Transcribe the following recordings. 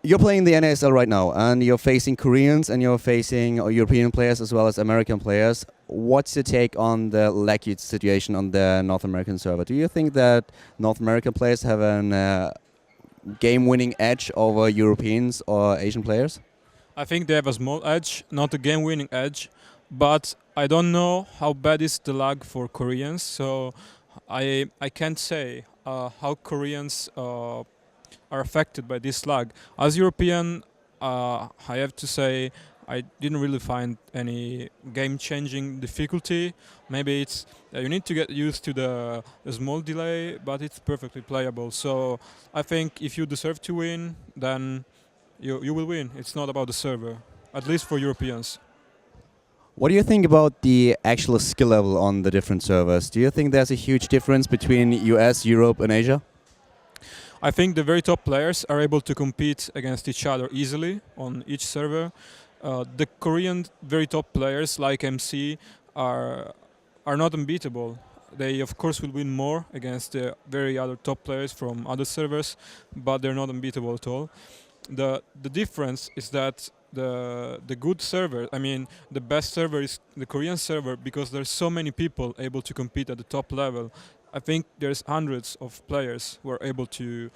You're playing the NASL right now, and you're facing Koreans and you're facing European players as well as American players. What's your take on the lucky situation on the North American server? Do you think that North American players have an game-winning edge over Europeans or Asian players? I think they have a small edge, not a game-winning edge, but I don't know how bad is the lag for Koreans, so I can't say how Koreans are affected by this lag. As European, I have to say I didn't really find any game-changing difficulty. Maybe it's you need to get used to the small delay, but it's perfectly playable. So I think if you deserve to win, then you will win. It's not about the server, at least for Europeans. What do you think about the actual skill level on the different servers? Do you think there's a huge difference between US, Europe, and Asia? I think the very top players are able to compete against each other easily on each server. The Korean very top players like MC are not unbeatable. They of course will win more against the very other top players from other servers, but they're not unbeatable at all. The difference is that the good server, I mean the best server is the Korean server because there's so many people able to compete at the top level. I think there's hundreds of players who are able to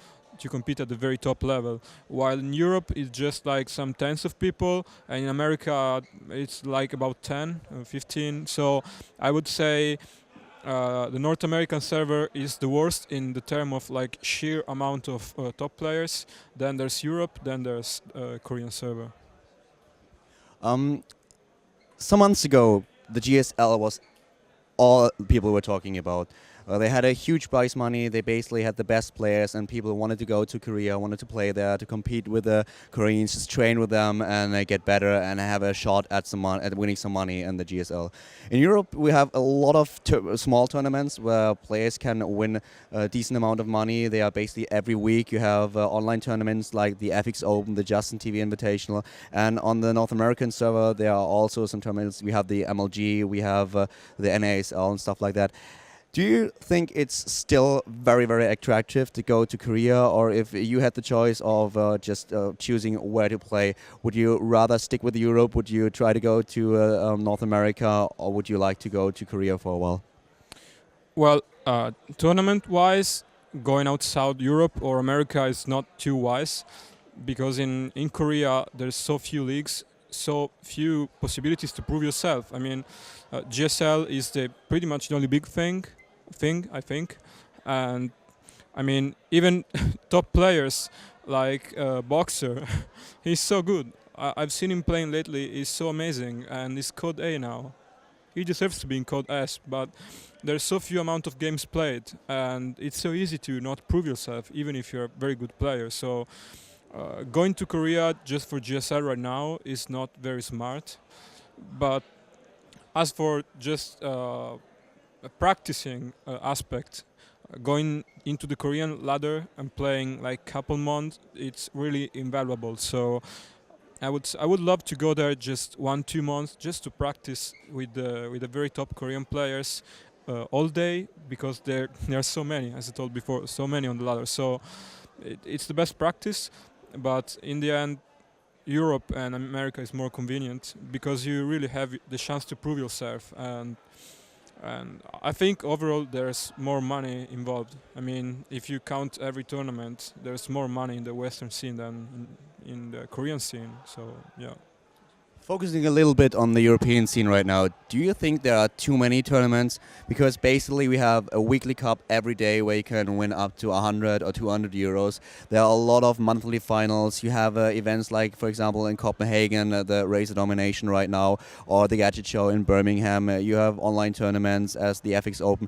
compete at the very top level, while in Europe it's just like some tens of people, and in America it's like about 10 or 15. So I would say the North American server is the worst in the term of like sheer amount of top players. Then there's Europe, then there's Korean server. Um, some months ago, the GSL was all people were talking about. They had a huge prize money. They basically had the best players, and people wanted to go to Korea, wanted to play there, to compete with the Koreans, just train with them, and get better and have a shot at at winning some money in the GSL. In Europe, we have a lot of small tournaments where players can win a decent amount of money. They are basically every week. You have online tournaments like the FX Open, the Justin TV Invitational, and on the North American server, there are also some tournaments. We have the MLG, we have the NASL and stuff like that. Do you think it's still very, very attractive to go to Korea, or if you had the choice of just choosing where to play, would you rather stick with Europe? Would you try to go to North America, or would you like to go to Korea for a while? Well, tournament-wise, going out South Europe or America is not too wise because in Korea there's so few leagues, so few possibilities to prove yourself. I mean, GSL is the pretty much the only big thing I think, and I mean even top players like Boxer, he's so good. I've seen him playing lately. He's so amazing, and he's code A now. He deserves to be in code S, but there's so few amount of games played, and it's so easy to not prove yourself, even if you're a very good player. So going to Korea just for GSL right now is not very smart. But as for just a practicing aspect, going into the Korean ladder and playing like couple months, it's really invaluable. So I would love to go there just 1-2 months just to practice with the very top Korean players all day, because there are so many, as I told before, so many on the ladder. So it's the best practice, but in the end, Europe and America is more convenient because you really have the chance to prove yourself, and I think overall there's more money involved. I mean, if you count every tournament, there's more money in the Western scene than in the Korean scene. So yeah. Focusing a little bit on the European scene right now, do you think there are too many tournaments? Because basically we have a weekly cup every day where you can win up to 100 or 200 euros. There are a lot of monthly finals. You have events like, for example, in Copenhagen, the Racer Domination right now, or the Gadget Show in Birmingham. You have online tournaments as the FX Open.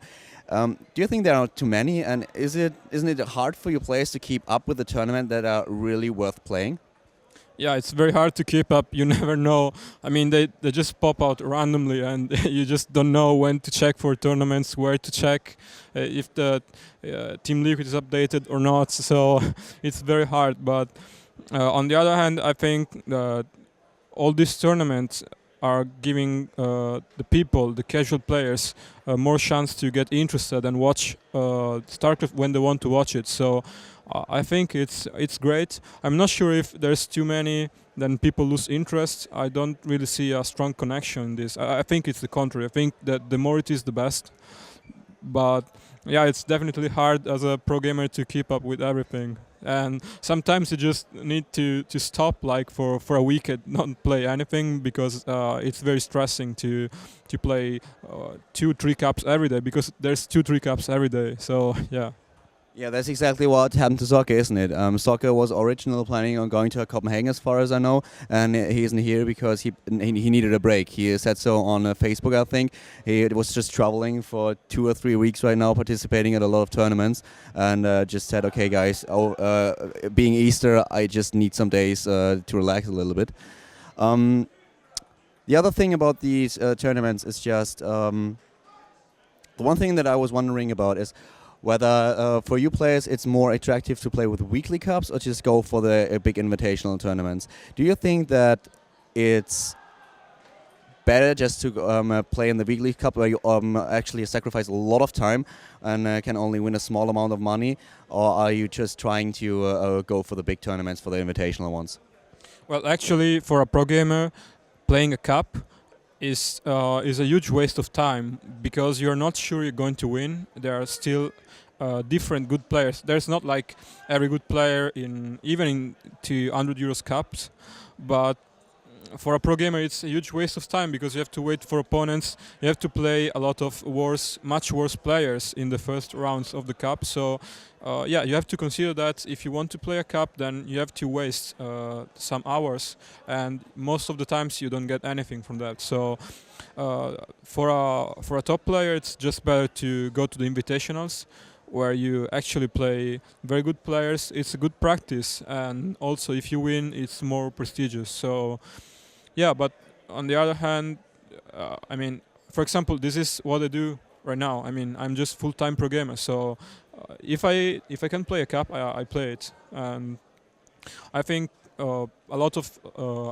Do you think there are too many? And isn't it hard for your players to keep up with the tournament that are really worth playing? Yeah, it's very hard to keep up. You never know. I mean, they just pop out randomly, and you just don't know when to check for tournaments, where to check, if the Team Liquid is updated or not. So it's very hard. But on the other hand, I think that all these tournaments are giving the people, the casual players, more chance to get interested and watch StarCraft when they want to watch it. So I think it's great. I'm not sure if there's too many, then people lose interest. I don't really see a strong connection in this. I think it's the contrary. I think that the more it is, the best. But yeah, it's definitely hard as a pro gamer to keep up with everything. And sometimes you just need to stop like for a week and not play anything, because it's very stressing to play 2-3 cups every day, because there's 2-3 cups every day. So yeah. Yeah, that's exactly what happened to Soccer, isn't it? Soccer was originally planning on going to Copenhagen, as far as I know, and he isn't here because he needed a break. He said so on Facebook, I think. He was just traveling for 2 or 3 weeks right now, participating at a lot of tournaments, and just said, okay, guys, being Easter, I just need some days to relax a little bit. The other thing about these tournaments is just the one thing that I was wondering about is whether for you players it's more attractive to play with weekly cups or just go for the big invitational tournaments. Do you think that it's better just to play in the weekly cup where you actually sacrifice a lot of time and can only win a small amount of money, or are you just trying to go for the big tournaments, for the invitational ones? Well, actually, for a pro gamer, playing a cup is a huge waste of time, because you're not sure you're going to win. There are still different good players. There's not like every good player even in 200 euros cups, but for a pro gamer it's a huge waste of time, because you have to wait for opponents. You have to play a lot of much worse players in the first rounds of the cup. So yeah, you have to consider that if you want to play a cup, then you have to waste some hours, and most of the times you don't get anything from that. So for a top player, it's just better to go to the invitationals, where you actually play very good players. It's a good practice, and also if you win, it's more prestigious. So yeah, but on the other hand, I mean, for example, this is what I do right now. I mean, I'm just full-time pro gamer, so if I can play a cup, I play it. And I think a lot of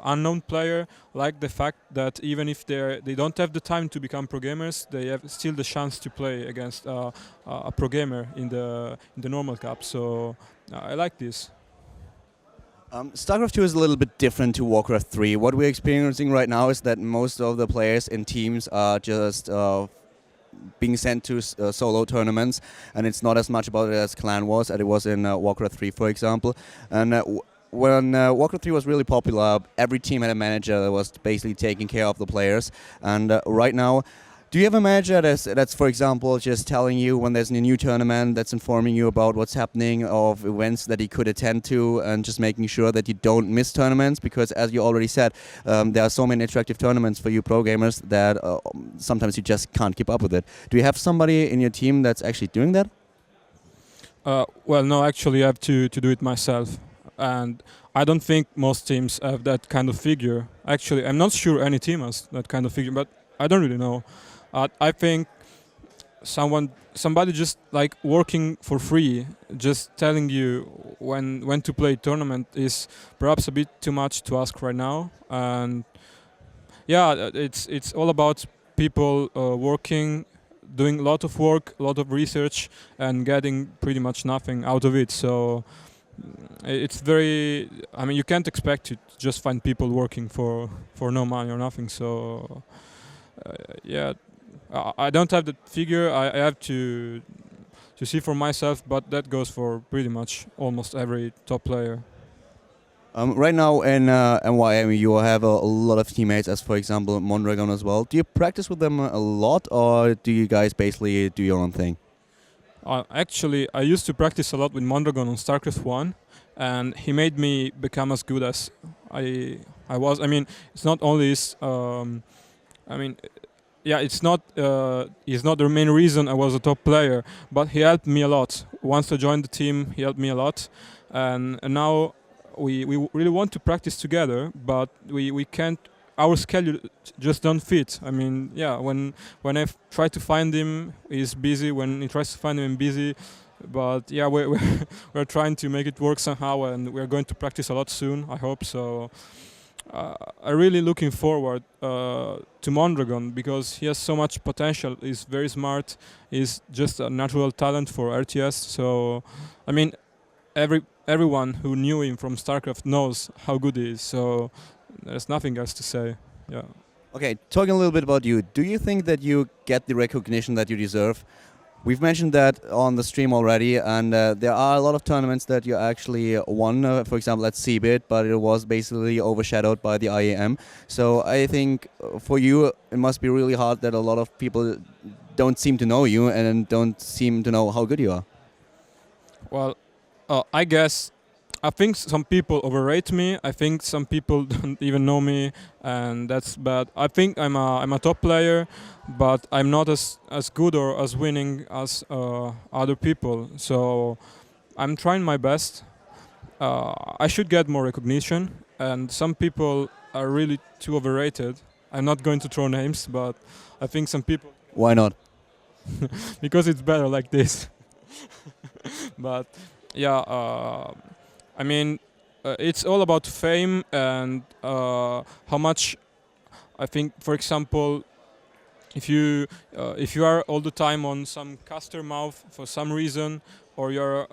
unknown player like the fact that even if they don't have the time to become pro gamers, they have still the chance to play against a pro gamer in the normal cup. So I like this. StarCraft 2 is a little bit different to Warcraft 3. What we're experiencing right now is that most of the players in teams are just being sent to solo tournaments, and it's not as much about it as clan was, as it was in Warcraft 3, for example. And when Warcraft 3 was really popular, every team had a manager that was basically taking care of the players. And right now, do you have a manager that's, for example, just telling you when there's a new tournament, that's informing you about what's happening, of events that he could attend to, and just making sure that you don't miss tournaments? Because as you already said, there are so many attractive tournaments for you pro gamers that sometimes you just can't keep up with it. Do you have somebody in your team that's actually doing that? Well, no, actually I have to do it myself. And I don't think most teams have that kind of figure. Actually, I'm not sure any team has that kind of figure, but I don't really know. I think somebody just like working for free, just telling you when to play tournament, is perhaps a bit too much to ask right now. And yeah, it's all about people working, doing a lot of work, a lot of research, and getting pretty much nothing out of it. So it's very, I mean, you can't expect to just find people working for no money or nothing. So yeah, I don't have the figure. I have to see for myself, but that goes for pretty much almost every top player. Right now in NYM, you have a lot of teammates, as for example Mondragon as well. Do you practice with them a lot, or do you guys basically do your own thing? Actually, I used to practice a lot with Mondragon on StarCraft 1, and he made me become as good as I was. I mean, it's not only his, I mean, yeah, it's not he's not the main reason I was a top player, but he helped me a lot. Once I joined the team, he helped me a lot, and now we really want to practice together, but we can't. Our schedule just don't fit. I mean, yeah, when I try to find him, he's busy. When he tries to find him, I'm busy. But yeah, we're trying to make it work somehow, and we're going to practice a lot soon, I hope. So I'm really looking forward to Mondragon because he has so much potential. He's very smart. He's just a natural talent for RTS. So, I mean, everyone who knew him from StarCraft knows how good he is. So, there's nothing else to say. Yeah. Okay, talking a little bit about you, do you think that you get the recognition that you deserve? We've mentioned that on the stream already, and there are a lot of tournaments that you actually won, for example at CBIT, but it was basically overshadowed by the IEM. So I think for you it must be really hard that a lot of people don't seem to know you and don't seem to know how good you are. Well, I guess I think some people overrate me. I think some people don't even know me, and that's bad. I think I'm a top player, but I'm not as good or as winning as other people. So I'm trying my best. I should get more recognition, and some people are really too overrated. I'm not going to throw names, but I think some people Why not? because it's better like this. But yeah, I mean, it's all about fame and how much. I think, for example, if you are all the time on some caster mouth for some reason, or you're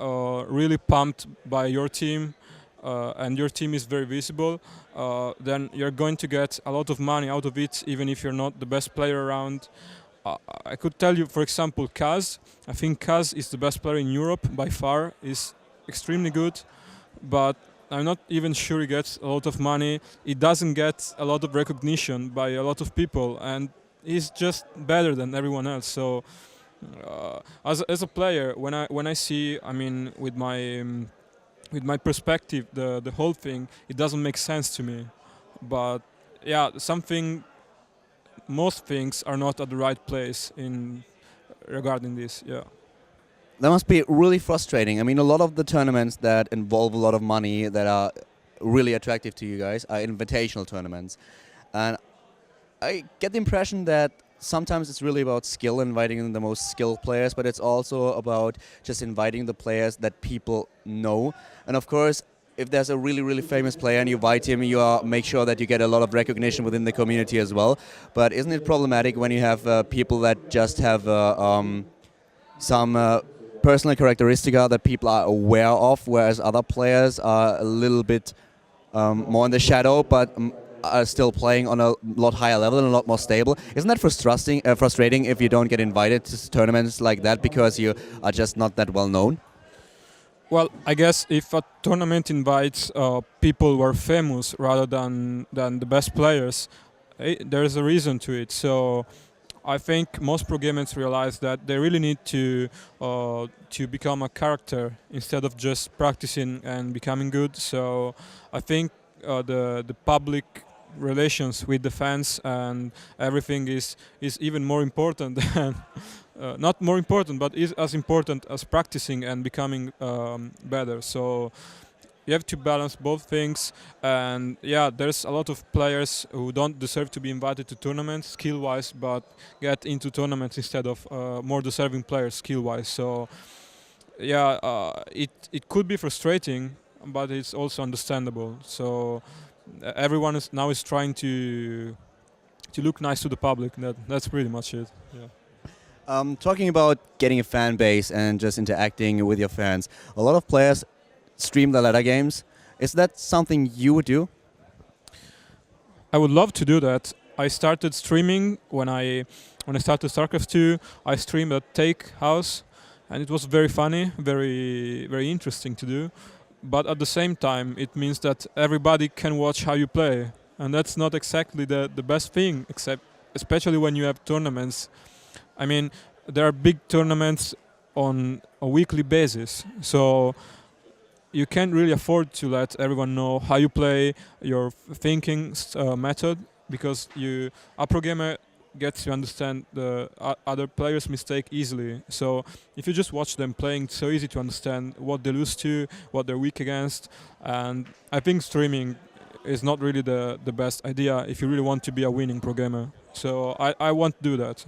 really pumped by your team, and your team is very visible, then you're going to get a lot of money out of it, even if you're not the best player around. I could tell you, for example, Kaz. I think Kaz is the best player in Europe by far. Is extremely good, but I'm not even sure he gets a lot of money. He doesn't get a lot of recognition by a lot of people, and he's just better than everyone else. So, as a player, when I see, I mean, with my perspective, the whole thing, it doesn't make sense to me. But yeah, most things are not at the right place in regarding this. Yeah. That must be really frustrating. I mean, a lot of the tournaments that involve a lot of money that are really attractive to you guys are invitational tournaments. And I get the impression that sometimes it's really about skill, inviting the most skilled players, but it's also about just inviting the players that people know. And of course, if there's a really, really famous player and you invite him, make sure that you get a lot of recognition within the community as well. But isn't it problematic when you have people that just have some personal characteristica that people are aware of, whereas other players are a little bit more in the shadow, but are still playing on a lot higher level and a lot more stable. Isn't that frustrating if you don't get invited to tournaments like that because you are just not that well known? Well, I guess if a tournament invites people who are famous rather than the best players, there's a reason to it. So I think most pro gamers realize that they really need to become a character instead of just practicing and becoming good. So I think the public relations with the fans and everything is even more important than not more important, but is as important as practicing and becoming better. So you have to balance both things, and yeah, there's a lot of players who don't deserve to be invited to tournaments skill-wise, but get into tournaments instead of more deserving players skill-wise. So yeah, it could be frustrating, but it's also understandable. So everyone is trying to look nice to the public. That's pretty much it. Yeah. Talking about getting a fan base and just interacting with your fans, a lot of players stream the ladder games. Is that something you would do? I would love to do that. I started streaming when I started StarCraft 2. I streamed at Take House, and it was very funny, very interesting to do. But at the same time, it means that everybody can watch how you play, and that's not exactly the best thing, except especially when you have tournaments. I mean, there are big tournaments on a weekly basis, so you can't really afford to let everyone know how you play, your thinking method, because a pro gamer gets to understand the other players' mistake easily. So if you just watch them playing, it's so easy to understand what they lose to, what they're weak against, and I think streaming is not really the best idea if you really want to be a winning pro gamer. So I won't do that.